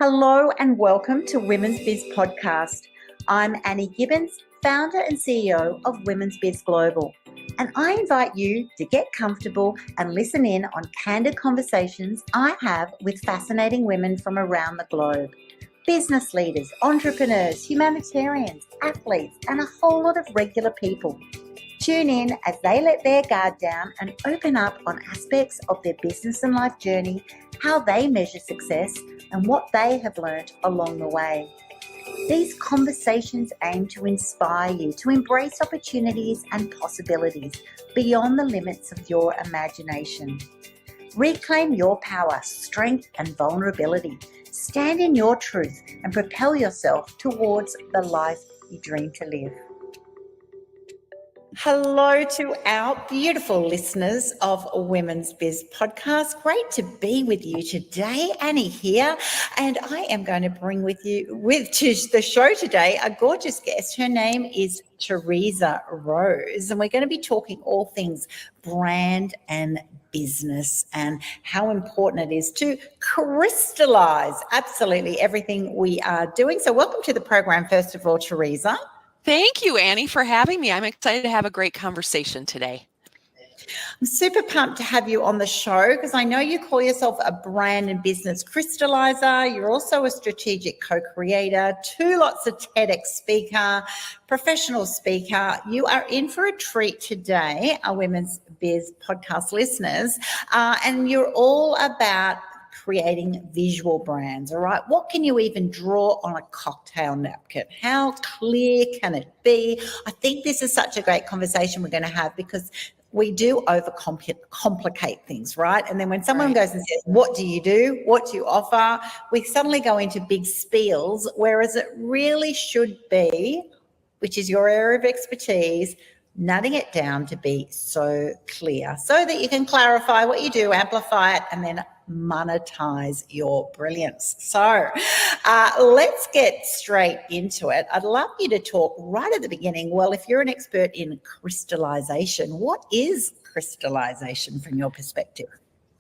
Hello and welcome to Women's Biz Podcast. I'm Annie Gibbins, founder and CEO of Women's Biz Global, and I invite you to get comfortable and listen in on candid conversations I have with fascinating women from around the globe. Business leaders, entrepreneurs, humanitarians, athletes, and a whole lot of regular people. Tune in as they let their guard down and open up on aspects of their business and life journey, how they measure success, and what they have learned along the way. These conversations aim to inspire you to embrace opportunities and possibilities beyond the limits of your imagination. Reclaim your power, strength, and vulnerability. Stand in your truth and propel yourself towards the life you dream to live. Hello to our beautiful listeners of Women's Biz Podcast. Great to be with you today. Annie here, and I am going to bring to the show today a gorgeous guest. Her name is Theresa Rose, and we're going to be talking all things brand and business and how important it is to crystallize absolutely everything we are doing. So welcome to the program, first of all, Theresa. Thank you, Annie, for having me. I'm excited to have a great conversation today. I'm super pumped to have you on the show because I know you call yourself a brand and business crystallizer. You're also a strategic co-creator, lots of TEDx speaker, professional speaker. You are in for a treat today, our Women's Biz Podcast listeners, and you're all about creating visual brands, all right? What can you even draw on a cocktail napkin? How clear can it be? I think this is such a great conversation we're going to have because we do overcomplicate things, right? And then when someone goes and says, what do you do? What do you offer? We suddenly go into big spiels, whereas it really should be, which is your area of expertise, nutting it down to be so clear so that you can clarify what you do, amplify it, and then monetize your brilliance. So let's get straight into it. I'd love you to talk right at the beginning. Well, if you're an expert in crystallization, what is crystallization from your perspective?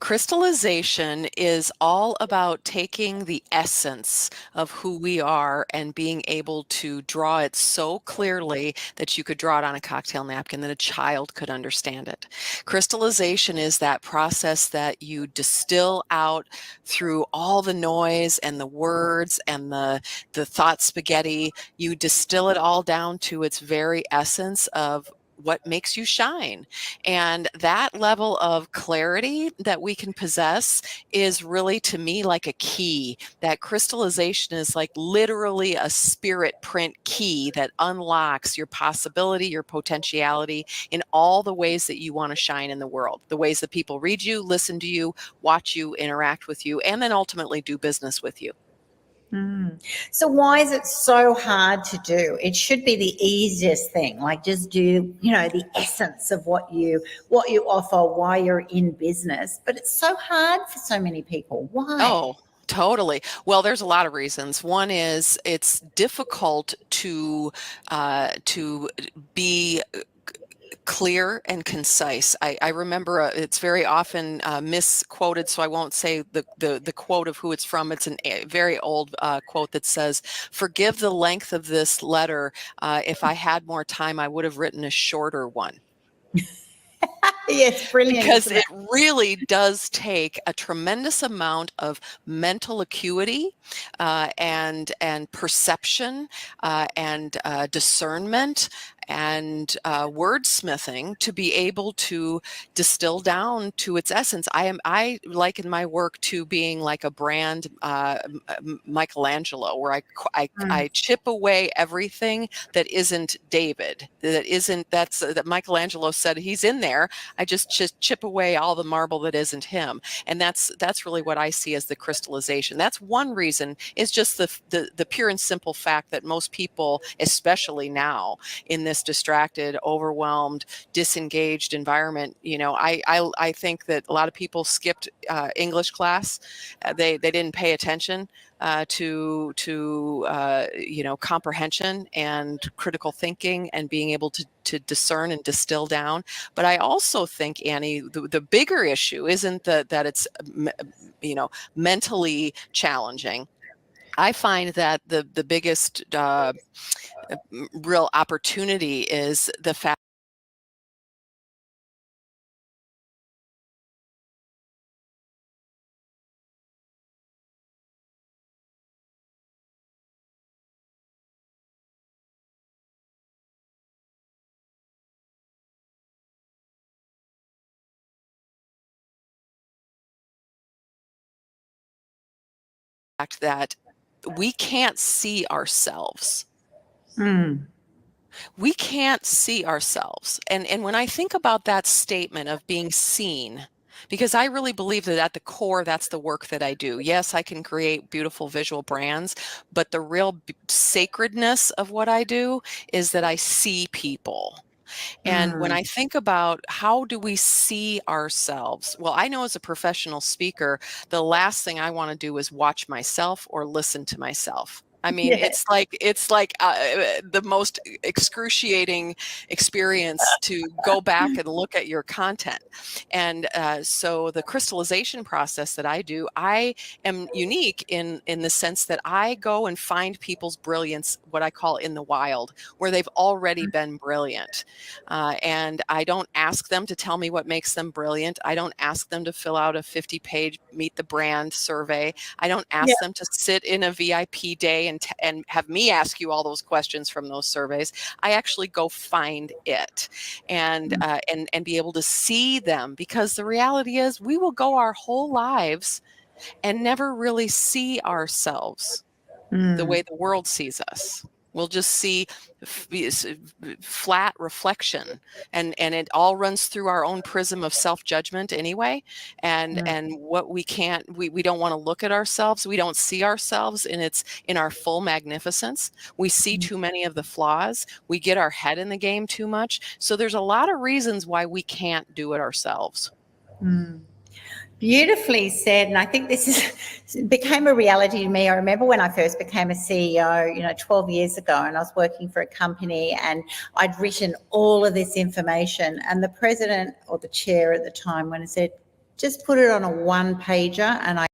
Crystallization is all about taking the essence of who we are and being able to draw it so clearly that you could draw it on a cocktail napkin, that a child could understand it. Crystallization is that process that you distill out through all the noise and the words and the thought spaghetti. You distill it all down to its very essence of what makes you shine. And that level of clarity that we can possess is really, to me, like a key. That crystallization is like literally a spirit print key that unlocks your possibility, your potentiality in all the ways that you want to shine in the world. The ways that people read you, listen to you, watch you, interact with you, and then ultimately do business with you. So why is it so hard to do? It should be the easiest thing, like just do, the essence of what you offer, why you're in business. But it's so hard for so many people. Why? Oh, totally. Well, there's a lot of reasons. One is it's difficult to be clear and concise. I remember it's very often misquoted, so I won't say the quote of who it's from. It's a very old quote that says, "Forgive the length of this letter. If I had more time, I would have written a shorter one." Yes, brilliant. Because it really does take a tremendous amount of mental acuity and perception and discernment and wordsmithing to be able to distill down to its essence. I liken my work to being like a brand Michelangelo, where I chip away everything that isn't David, that Michelangelo said he's in there. I just chip away all the marble that isn't him. And that's really what I see as the crystallization. That's one reason, is just the pure and simple fact that most people, especially now in this distracted, overwhelmed, disengaged environment, I think that a lot of people skipped English class. They didn't pay attention to comprehension and critical thinking and being able to discern and distill down. But I also think, Annie, the bigger issue isn't that it's mentally challenging. I find that the biggest real opportunity is the fact that we can't see ourselves. We can't see ourselves. And when I think about that statement of being seen, because I really believe that at the core, that's the work that I do. Yes, I can create beautiful visual brands, but the real sacredness of what I do is that I see people. And when I think about how do we see ourselves, well, I know as a professional speaker, the last thing I want to do is watch myself or listen to myself. I mean, Yeah. it's like the most excruciating experience to go back and look at your content. And so the crystallization process that I do, I am unique in the sense that I go and find people's brilliance, what I call in the wild, where they've already been brilliant. And I don't ask them to tell me what makes them brilliant. I don't ask them to fill out a 50-page meet the brand survey. I don't ask them to sit in a VIP day and have me ask you all those questions from those surveys. I actually go find it and be able to see them, because the reality is we will go our whole lives and never really see ourselves the way the world sees us. We'll just see flat reflection, and it all runs through our own prism of self-judgment anyway. And what we can't, we don't want to look at ourselves. We don't see ourselves in our full magnificence. We see too many of the flaws. We get our head in the game too much. So there's a lot of reasons why we can't do it ourselves. Beautifully said. And I think became a reality to me. I remember when I first became a CEO, 12 years ago, and I was working for a company and I'd written all of this information, and the president or the chair at the time, when I said, just put it on a one pager, and I